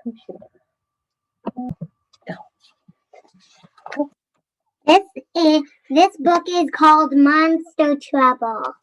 computer. This book is called Monster Trouble.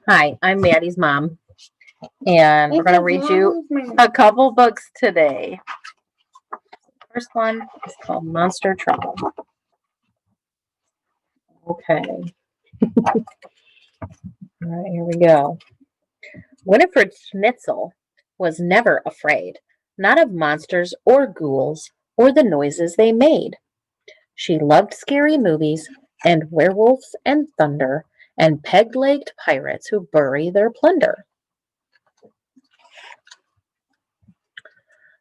Hi, I'm Maddie's mom, and we're going to read you a couple books today. First one is called Monster Trouble. Okay. All right, here we go. Winifred Schnitzel was never afraid, not of monsters or ghouls or the noises they made. She loved scary movies and werewolves and thunder and peg-legged pirates who bury their plunder.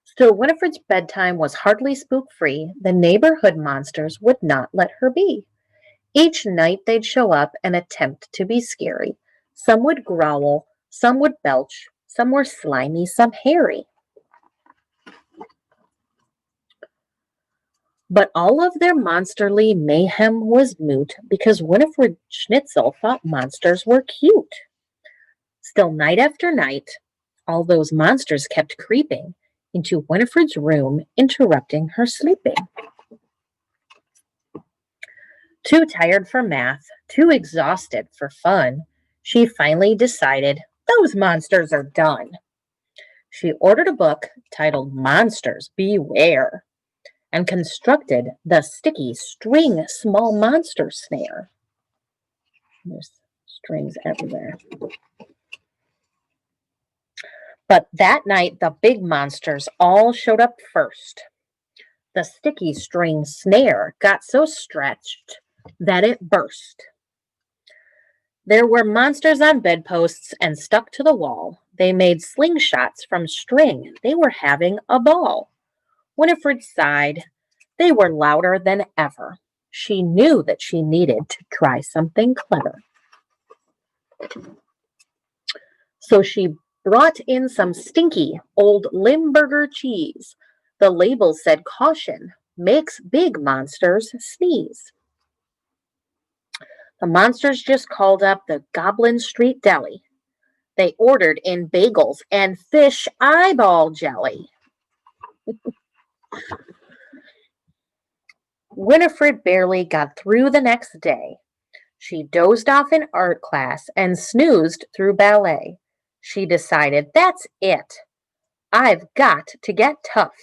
Still, Winifred's bedtime was hardly spook-free. The neighborhood monsters would not let her be. Each night they'd show up and attempt to be scary. Some would growl, some would belch, some were slimy, some hairy. But all of their monsterly mayhem was moot because Winifred Schnitzel thought monsters were cute. Still, night after night, all those monsters kept creeping into Winifred's room, interrupting her sleeping. Too tired for math, too exhausted for fun, she finally decided those monsters are done. She ordered a book titled Monsters Beware and constructed the sticky string small monster snare. There's strings everywhere. But that night, the big monsters all showed up first. The sticky string snare got so stretched that it burst. There were monsters on bedposts and stuck to the wall. They made slingshots from string. They were having a ball. Winifred sighed. They were louder than ever. She knew that she needed to try something clever. So she brought in some stinky old Limburger cheese. The label said caution, makes big monsters sneeze. The monsters just called up the Goblin Street Deli. They ordered in bagels and fish eyeball jelly. Winifred barely got through the next day. She dozed off in art class and snoozed through ballet. She decided, that's it. I've got to get tough.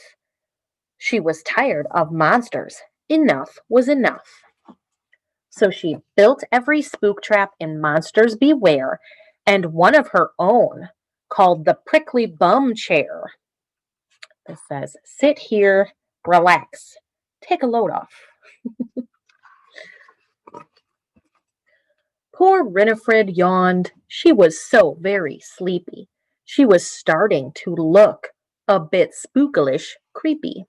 She was tired of monsters. Enough was enough. So she built every spook trap in Monsters Beware and one of her own called the Prickly Bum Chair. It says, sit here, relax, take a load off. Poor Winifred yawned. She was so very sleepy. She was starting to look a bit spookilish creepy.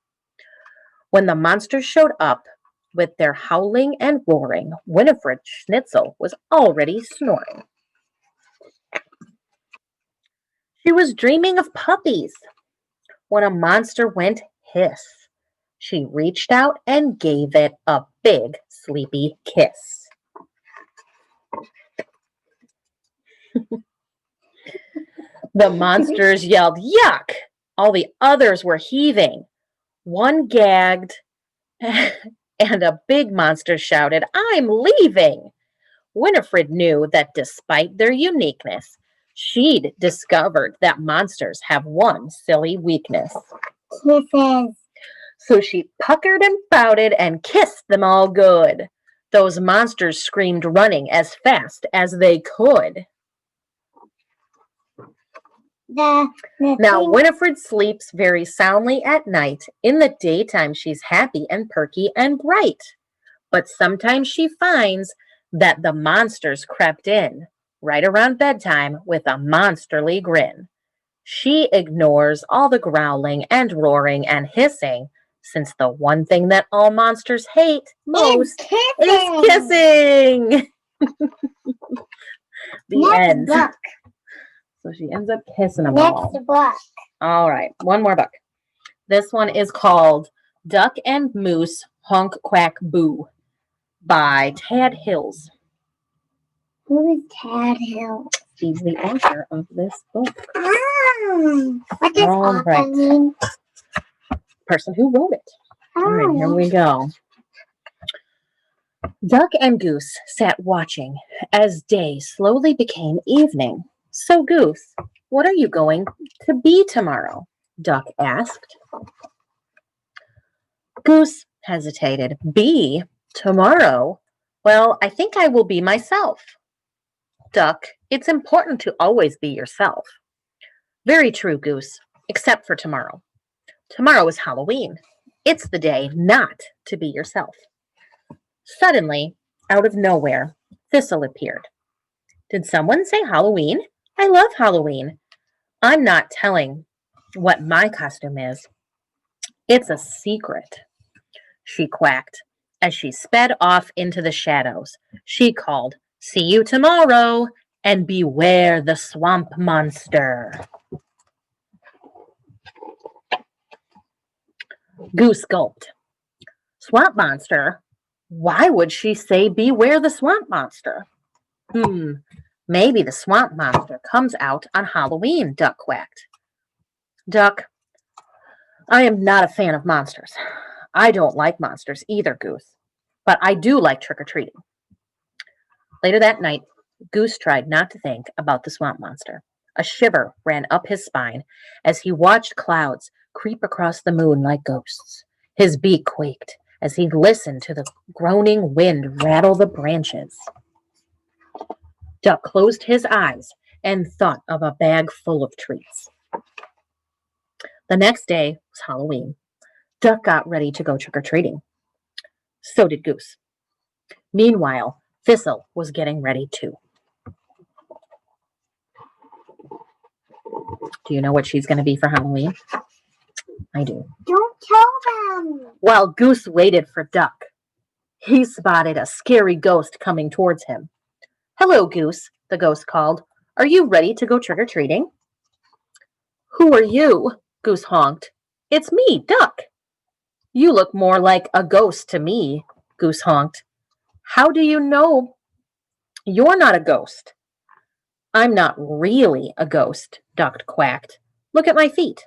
When the monsters showed up with their howling and roaring, Winifred Schnitzel was already snoring. She was dreaming of puppies when a monster went hiss. She reached out and gave it a big sleepy kiss. The monsters yelled, yuck! All the others were heaving. One gagged, and a big monster shouted, I'm leaving! Winifred knew that despite their uniqueness, she'd discovered that monsters have one silly weakness. Kisses. So she puckered and pouted and kissed them all good. Those monsters screamed, running as fast as they could. Now, Winifred sleeps very soundly at night. In the daytime, she's happy and perky and bright. But sometimes she finds that the monsters crept in right around bedtime with a monsterly grin. She ignores all the growling and roaring and hissing, since the one thing that all monsters hate most is kissing. The end. Book. So she ends up kissing them all. Next book. All right, one more book. This one is called Duck and Moose Honk Quack Boo by Tad Hills. Who is Tad Hills? He's the author of this book. What does author mean? person who wrote it. All right, here Oh, we go. Duck and Goose sat watching as day slowly became evening. So, Goose, what are you going to be tomorrow? Duck asked. Goose hesitated. Be tomorrow? Well, I think I will be myself. Duck, it's important to always be yourself. Very true, Goose, except for tomorrow. Tomorrow is Halloween. It's the day not to be yourself. Suddenly, out of nowhere, Thistle appeared. Did someone say Halloween? I love Halloween. I'm not telling what my costume is. It's a secret, she quacked as she sped off into the shadows. She called, See you tomorrow, and beware the swamp monster. Goose gulped. Swamp monster? Why would she say beware the swamp monster? Maybe the swamp monster comes out on Halloween, Duck quacked. Duck, I am not a fan of monsters. I don't like monsters either, Goose. But I do like trick-or-treating. Later that night, Goose tried not to think about the swamp monster. A shiver ran up his spine as he watched clouds creep across the moon like ghosts. His beak quaked as he listened to the groaning wind rattle the branches. Duck closed his eyes and thought of a bag full of treats. The next day was Halloween. Duck got ready to go trick-or-treating. So did Goose. Meanwhile, Thistle was getting ready too. Do you know what she's going to be for Halloween? I do. don't tell them. While Goose waited for Duck, he spotted a scary ghost coming towards him. Hello, Goose, the ghost called. Are you ready to go trick-or-treating? Who are you? Goose honked. It's me, Duck. You look more like a ghost to me, Goose honked. How do you know you're not a ghost? I'm not really a ghost, Duck quacked. Look at my feet.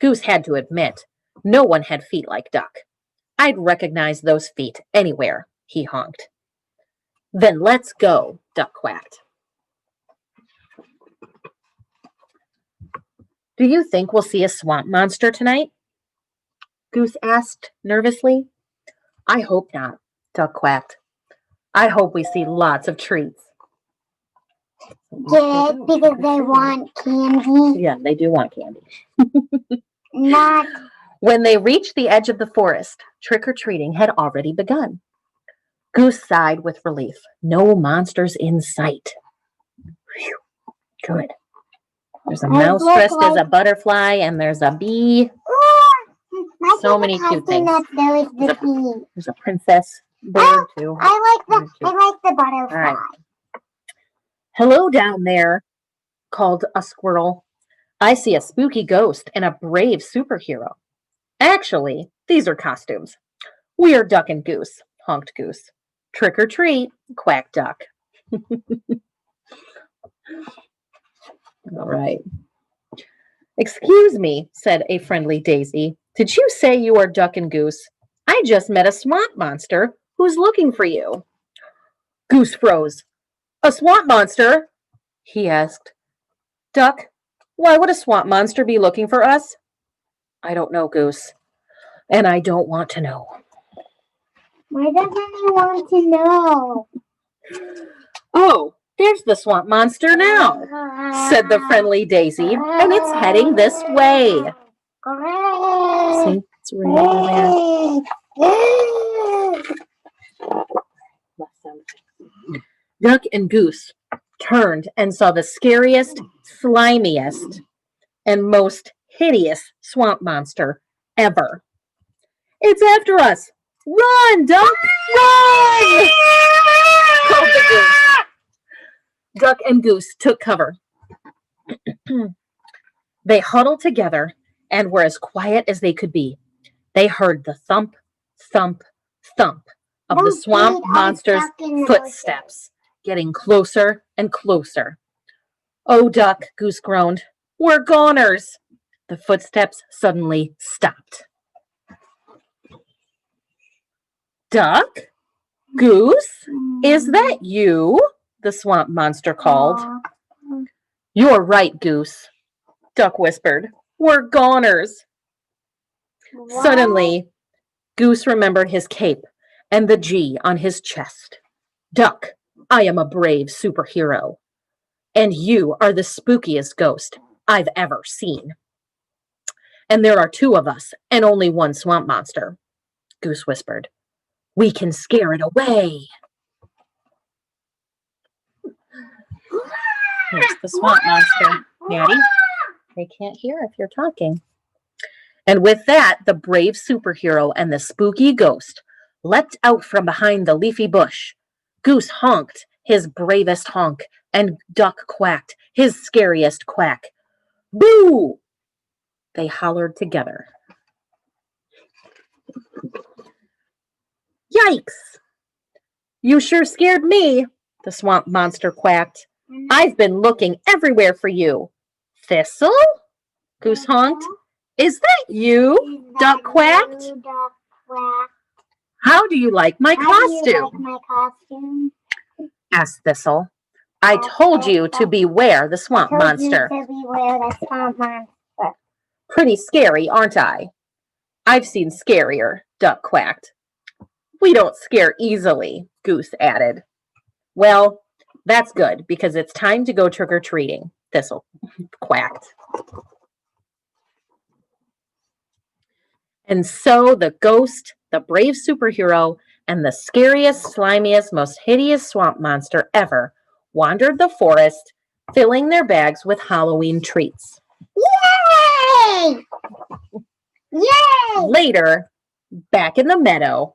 Goose had to admit, no one had feet like Duck. I'd recognize those feet anywhere, he honked. Then let's go, Duck quacked. Do you think we'll see a swamp monster tonight? Goose asked nervously. I hope not, Duck quacked. I hope we see lots of treats. Get it? Because they want candy. Yeah, they do want candy. Not. When they reached the edge of the forest, trick-or-treating had already begun. Goose sighed with relief. No monsters in sight. Whew. Good. There's a mouse dressed as a butterfly, and there's a bee. So many cute things. There's a princess bird too. I like the butterfly. All right. Hello down there, called a squirrel. I see a spooky ghost and a brave superhero. Actually, these are costumes. We are Duck and Goose, honked Goose. Trick or treat, quacked Duck. All right. Excuse me, said a friendly Daisy. Did you say you are Duck and Goose? I just met a swamp monster who's looking for you. Goose froze. A swamp monster? He asked. Duck, why would a swamp monster be looking for us? I don't know, Goose. And I don't want to know. Why doesn't he want to know? Oh, there's the swamp monster now, said the friendly Daisy, and it's heading this way. See, it's right over there. Duck and Goose turned and saw the scariest, slimiest, and most hideous swamp monster ever. It's after us! Run, Duck! Run! Called the Goose. Duck and Goose took cover. They huddled together and were as quiet as they could be. They heard the thump, thump, thump of the swamp monster's footsteps getting closer and closer. Oh, Duck, Goose groaned. We're goners. The footsteps suddenly stopped. Duck? Goose? Is that you? The swamp monster called. You're right, Goose, Duck whispered. We're goners. Suddenly, Goose remembered his cape and the G on his chest. Duck, I am a brave superhero, and you are the spookiest ghost I've ever seen. And there are two of us and only one swamp monster, Goose whispered. We can scare it away. Here's the swamp monster, Maddie. They can't hear if you're talking. And with that, the brave superhero and the spooky ghost leapt out from behind the leafy bush. Goose honked his bravest honk, and Duck quacked his scariest quack. Boo! They hollered together. Yikes! You sure scared me, the swamp monster quacked. I've been looking everywhere for you. Thistle? Goose honked. Is that you? Duck quacked. How do you like my costume? Asked Thistle. I told you to beware the swamp monster. Pretty scary, aren't I? I've seen scarier, Duck quacked. We don't scare easily, Goose added. Well, that's good, because it's time to go trick-or-treating, Thistle quacked. And so the ghost, the brave superhero, and the scariest, slimiest, most hideous swamp monster ever wandered the forest, filling their bags with Halloween treats. Yay! Yay! Later, back in the meadow,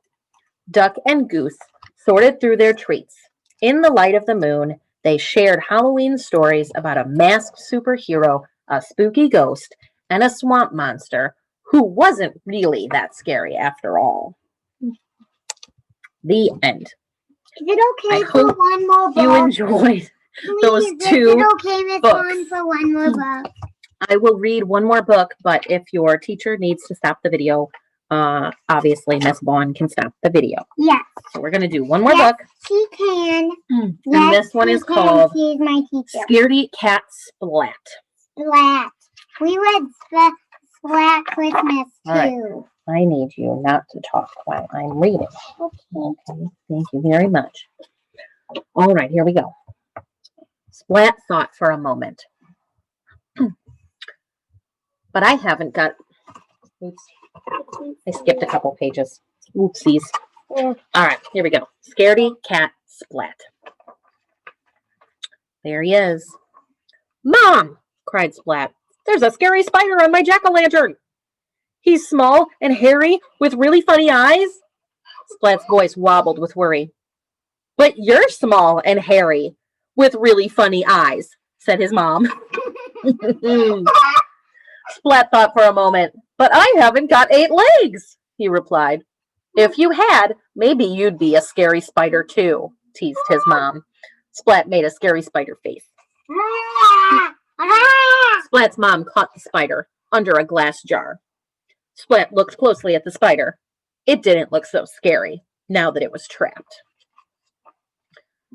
Duck and Goose sorted through their treats. In the light of the moon, they shared Halloween stories about a masked superhero, a spooky ghost, and a swamp monster who wasn't really that scary after all. The end. Is it okay I for hope one more book? you enjoyed those Please, two is it okay, Miss books. Vaughn, for one more book? I will read one more book, but if your teacher needs to stop the video, obviously Miss Vaughn can stop the video. Yes. So we're going to do one more Yes, book. she can. And Yes, this one she is can. called She's my teacher. Scaredy Cat Splat. Splat. We read Splat Christmas too. All right. I need you not to talk while I'm reading. Okay. Thank you very much. All right, here we go. Splat thought for a moment. But I haven't got... Oops. I skipped a couple pages. Oopsies. All right, here we go. Scaredy Cat Splat. There he is. Mom! Cried Splat. There's a scary spider on my jack-o'-lantern. He's small and hairy with really funny eyes. Splat's voice wobbled with worry. But you're small and hairy with really funny eyes, said his mom. Splat thought for a moment. But I haven't got 8 legs, he replied. If you had, maybe you'd be a scary spider too, teased his mom. Splat made a scary spider face. Splat's mom caught the spider under a glass jar. Splat looked closely at the spider. It didn't look so scary now that it was trapped.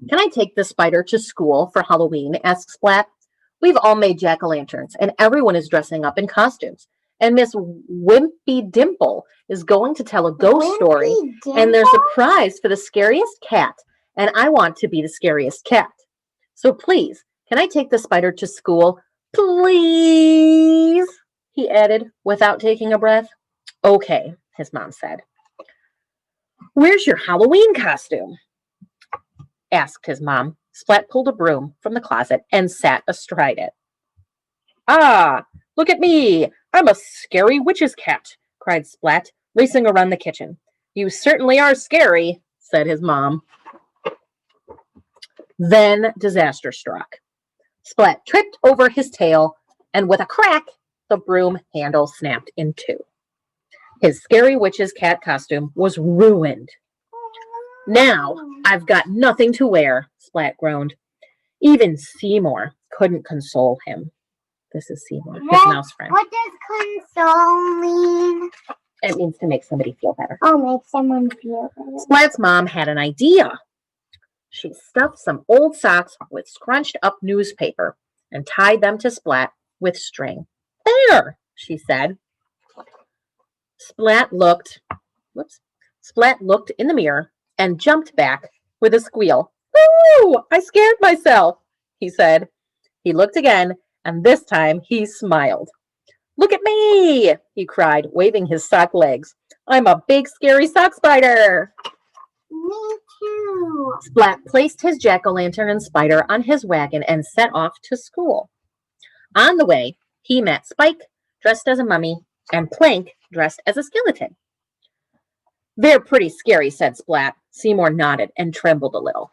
Can I take the spider to school for Halloween? Asked Splat. We've all made jack-o'-lanterns, and everyone is dressing up in costumes. And Miss Wimpy Dimple is going to tell a ghost story, and they're surprised for the scariest cat, and I want to be the scariest cat. So please, can I take the spider to school? Please, he added without taking a breath. Okay, his mom said. Where's your Halloween costume? Asked his mom. Splat pulled a broom from the closet and sat astride it. Ah, look at me. I'm a scary witch's cat, cried Splat, racing around the kitchen. You certainly are scary, said his mom. Then disaster struck. Splat tripped over his tail, and with a crack, the broom handle snapped in two. His scary witch's cat costume was ruined. Now I've got nothing to wear, Splat groaned. Even Seymour couldn't console him. This is Seymour, his mouse friend. What does console mean? It means to make somebody feel better. I'll make someone feel better. Splat's mom had an idea. She stuffed some old socks with scrunched up newspaper and tied them to Splat with string. There, she said. Splat looked in the mirror and jumped back with a squeal. Ooh, I scared myself, he said. He looked again, and this time he smiled. Look at me, he cried, waving his sock legs. I'm a big, scary sock spider. Me too. Splat placed his jack-o'-lantern and spider on his wagon and set off to school. On the way, he met Spike, dressed as a mummy, and Plank, dressed as a skeleton. They're pretty scary, said Splat. Seymour nodded and trembled a little.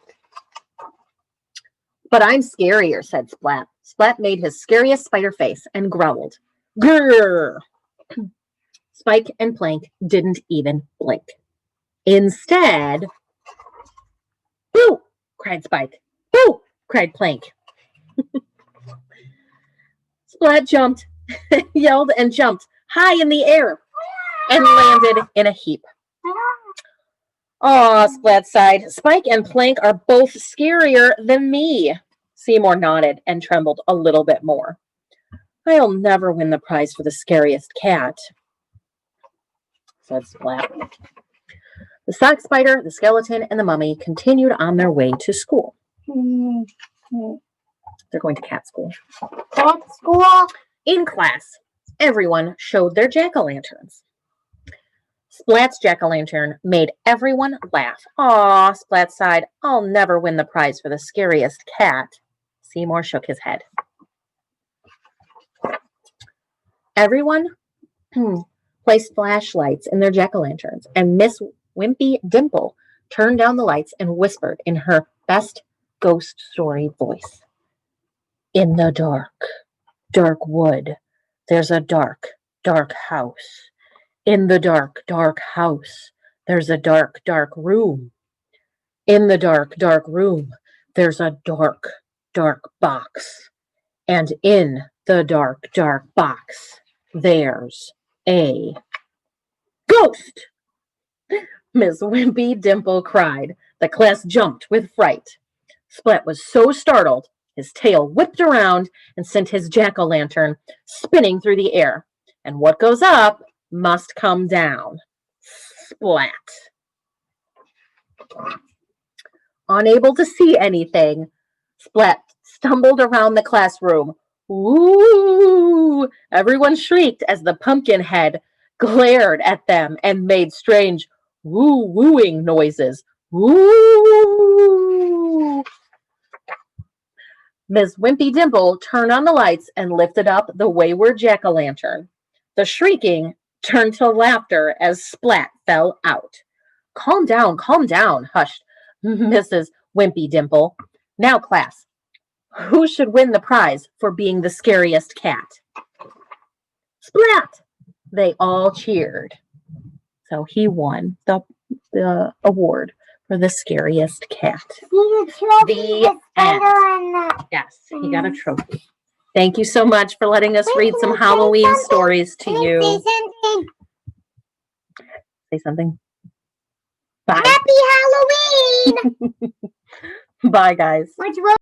But I'm scarier, said Splat. Splat made his scariest spider face and growled. Grrr! Spike and Plank didn't even blink. Instead, boo! Cried Spike. Boo! Cried Plank. Splat jumped, yelled and jumped high in the air and landed in a heap. Aw, Splat sighed. Spike and Plank are both scarier than me. Seymour nodded and trembled a little bit more. I'll never win the prize for the scariest cat, said Splat. The sock spider, the skeleton, and the mummy continued on their way to school. They're going to cat school. Cat school? In class, everyone showed their jack-o'-lanterns. Splat's jack-o'-lantern made everyone laugh. Aw, Splat sighed. I'll never win the prize for the scariest cat. Seymour shook his head. Everyone placed flashlights in their jack-o'-lanterns, and Miss Wimpy Dimple turned down the lights and whispered in her best ghost story voice. In the dark, dark wood, there's a dark, dark house. In the dark, dark house, there's a dark, dark room. In the dark, dark room, there's a dark, dark box. And in the dark, dark box, there's a ghost. Miss Wimpy Dimple cried. The class jumped with fright. Splat was so startled, his tail whipped around and sent his jack-o'-lantern spinning through the air. And what goes up must come down. Splat. Unable to see anything, Splat stumbled around the classroom. Ooh! Everyone shrieked as the pumpkin head glared at them and made strange woo-wooing noises. Woo! Miss Wimpy Dimple turned on the lights and lifted up the wayward jack-o'-lantern. The shrieking turned to laughter as Splat fell out. Calm down, hushed Mrs. Wimpy Dimple. Now, class, who should win the prize for being the scariest cat? Splat! They all cheered. So he won the award for the scariest cat. The end. Yes, he got a trophy. Thank you so much for letting us read some Halloween stories to you. Say something. Bye. Happy Halloween! Bye, guys.